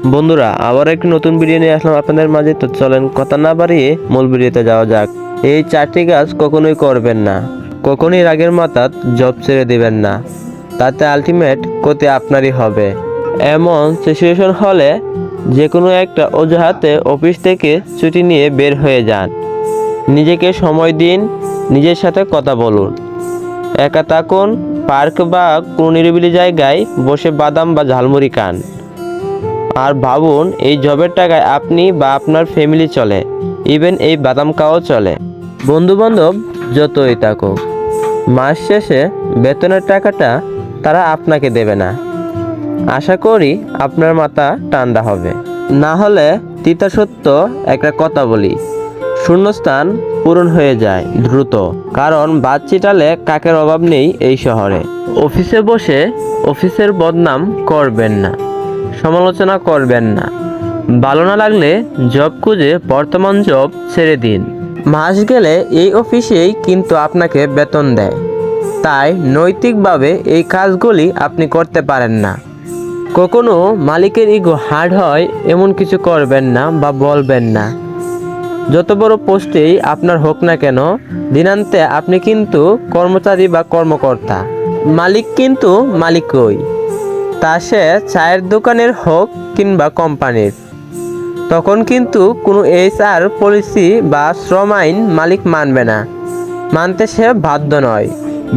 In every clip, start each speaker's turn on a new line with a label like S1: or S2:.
S1: বন্ধুরা, আবার একটি নতুন ভিডিও নিয়ে আসলাম আপনাদের মাঝে। তো চলেন কথা না বাড়িয়ে মূল ভিডিওতে যাওয়া যাক। এই চারটি কাজ কখনোই করবেন না। কখনোই রাগের মাথায় জব ছেড়ে দিবেন না, তাতে আলটিমেট ক্ষতি আপনারই হবে। এমন সিচুয়েশন হলে যে কোনো একটা অজুহাতে অফিস থেকে ছুটি নিয়ে বের হয়ে যান। নিজেকে সময় দিন, নিজের সাথে কথা বলুন, একা থাকুন, পার্ক বা কোনো নিরিবিলি জায়গায় বসে বাদাম বা ঝালমুড়ি খান। আর ভাবুন, এই জবের টাকায় আপনি বা আপনার ফ্যামিলি চলে, ইভেন এই বাদাম খাওয়াও চলে। বন্ধু বান্ধব যতই থাকুক, মাস শেষে বেতনের টাকাটা তারা আপনাকে দেবে না। আশা করি আপনার মাথা ঠান্ডা হবে। না হলে তিতা সত্য একটা কথা বলি, শূন্যস্থান পূরণ হয়ে যায় দ্রুত। কারণ বাদ চিটালে কাকের অভাব নেই এই শহরে। অফিসে বসে অফিসের বদনাম করবেন না, সমালোচনা করবেন না। ভালো না লাগলে জব খুঁজে বর্তমান জব ছেড়ে দিন। মাস গেলে এই অফিসেই কিন্তু আপনাকে বেতন দেয়, তাই নৈতিকভাবে এই কাজগুলি আপনি করতে পারেন না। কখনো মালিকের ইগো হার্ড হয় এমন কিছু করবেন না বা বলবেন না। যত বড় পোস্টেই আপনার হোক না কেন, দিনান্তে আপনি কিন্তু কর্মচারী বা কর্মকর্তা, মালিক কিন্তু মালিকই। তা সে চায়ের দোকানের হোক কিংবা কোম্পানির। তখন কিন্তু কোনো HR পলিসি বা শ্রম আইন মালিক মানবে না, মানতে সে বাধ্য নয়।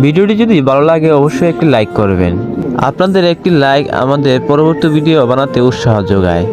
S1: ভিডিওটি যদি ভালো লাগে অবশ্যই একটি লাইক করবেন। আপনাদের একটি লাইক আমাদের পরবর্তী ভিডিও বানাতে উৎসাহ যোগায়।